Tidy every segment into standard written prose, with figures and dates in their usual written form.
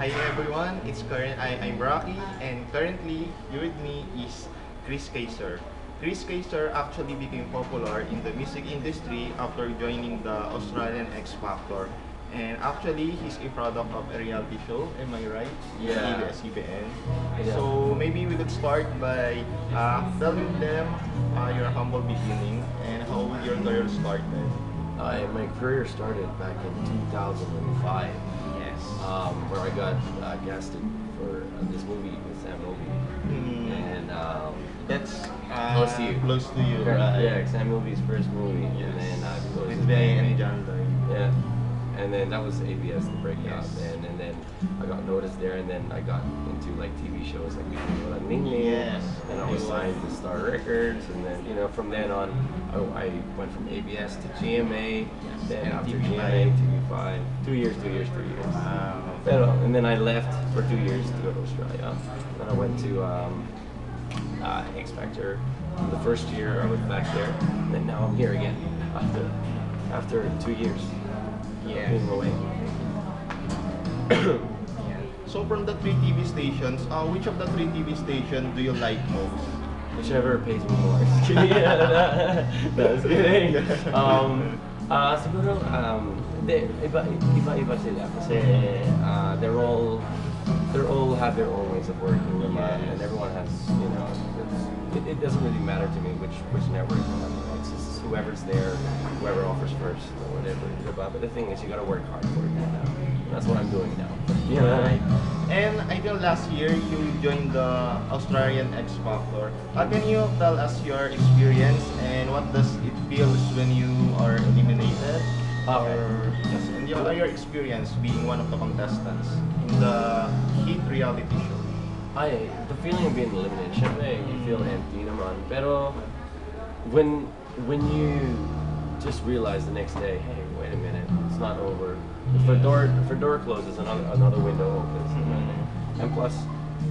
Hi everyone, I'm Rocky, and currently here with me is Cayzer. Cayzer actually became popular in the music industry after joining the Australian X Factor. And actually, he's a product of a reality show, am I right? Yeah. ABS-CBN. Yeah. So maybe we could start by telling them your humble beginning and how your career started. My career started back in 2005, Yes. where I got casted for this movie with Sam Movie, Mm, and that's Close to You. Close to you, right? Yeah, Sam Movie's first movie, Yes. and then because With Bay and John Lloyd. yeah, and then that was ABS the breakout, Yes. and then I got noticed there, and then I got into like TV shows like Ning Ning, Yes. and I was signed to Star Records, and then from then on, I went from ABS to GMA, then And after TV5. GMA, TV5, 2 years. Wow. And then I left for 2 years to go to Australia. Then I went to X Factor. The first year I was back there, and then now I'm here again after 2 years Yes. being away. So from the three TV stations, which of the three TV stations do you like most? Whichever pays me more. That's kidding. Siguro, iba sila kasi they're all have their own ways of working, naman, and everyone has, it doesn't really matter to me which network. It's just whoever's there, whoever offers first or whatever. But the thing is, you gotta work hard for it now. That's what I'm doing now. Right. And I think last year you joined the Australian X Factor. Can you tell us your experience and what does it feels when you are eliminated? Okay. Or yes, and your experience being one of the contestants in the hit reality show. The feeling of being eliminated, syempre, you feel empty naman. Pero when you just realize the next day, hey, wait a minute, it's not over. If a door closes, another window opens. And plus,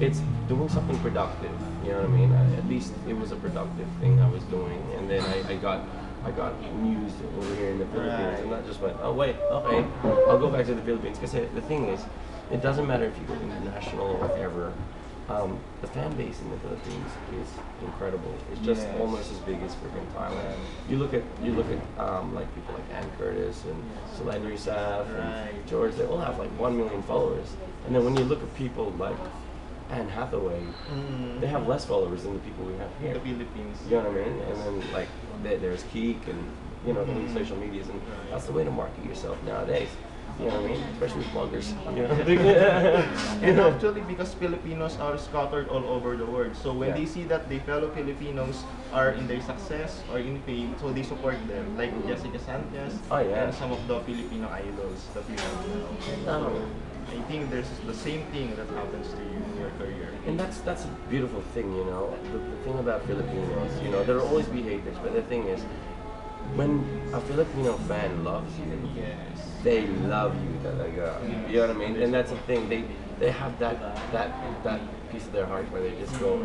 it's doing something productive. You know what I mean? At least it was a productive thing I was doing, and then I got news over here in the Philippines, Right. and not just went, oh wait, okay, I'll go back to the Philippines. Because the thing is, it doesn't matter if you go international or whatever. The fan base in the Philippines is incredible. It's just Yes. almost as big as freaking Thailand. You look at like people like Ann Curtis and Solen Rizaf Right. and George. They all have like 1 million followers. And then when you look at people like Anne Hathaway, they have less followers than the people we have In here. the Philippines. You know what I mean? And then like there's Keek and the social medias, and that's the way to market yourself nowadays. You know what I mean? Especially with bloggers. You know? And actually, because Filipinos are scattered all over the world, so when Yeah. they see that their fellow Filipinos are in their success or in fame, so they support them, like Jessica Sanchez Oh, yeah. and some of the Filipino idols that we have now. So I think there's the same thing that happens to you in your career. And that's a beautiful thing, The thing about Filipinos, there'll always be haters, but the thing is, when a Filipino fan loves you, Yes. they love you talaga. You know what I mean? And that's the thing. They have that piece of their heart where they just go,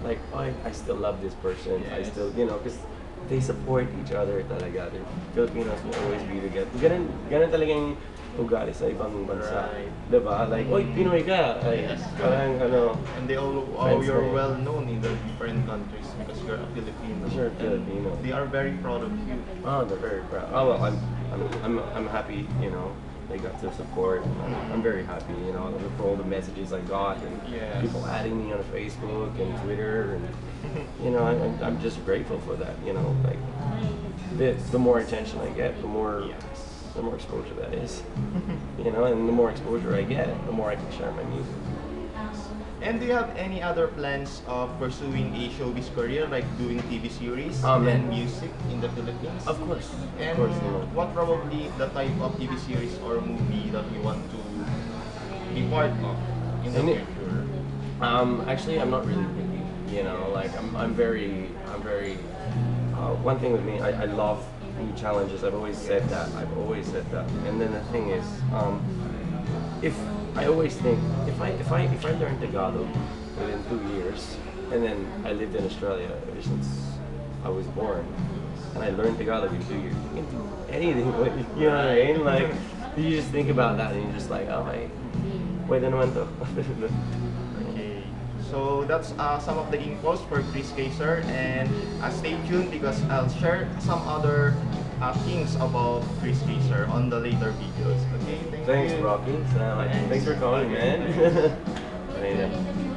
like, oh, I still love this person. I Yes. still, because they support each other talaga. The Filipinos will always be together. Ganun talagang ugali sa ibang bansa. Right. Diba? Like, oy, Pinoy ka. Ay, Yes. parang And they all Friends you're na. well known in the different countries because you're a Filipino. You're a And Filipino. They are very proud of you. Oh, they're very proud. Oh well, I'm happy. They got to support. I'm very happy. For all the messages I got and Yes. people adding me on Facebook and Twitter, and I'm just grateful for that. Like the more attention I get, the more exposure that is. And the more exposure I get, the more I can share my music. And do you have any other plans of pursuing a showbiz career, like doing TV series Man. and music in the Philippines? Of course, And of course. what probably the type of TV series or movie that you want to be part of in the Any- future? Actually, I'm not really picky. Like I'm very. One thing with me, I love new challenges. I've always said that. And then the thing is, if I always think if I learn Tagalog within 2 years, and then I lived in Australia ever since I was born, and I learned Tagalog in 2 years, you can do anything. You know what I mean? Like you just think about that, and you're just like, oh, Pwede naman to. Okay. So that's some of the infos for Chris Cayzer, and stay tuned because I'll share some other things about Chris Cayzer on the later videos. Okay, thank Thanks, you. Rocky. Salamat. Thanks for calling, man. Okay, thanks. Ayun na.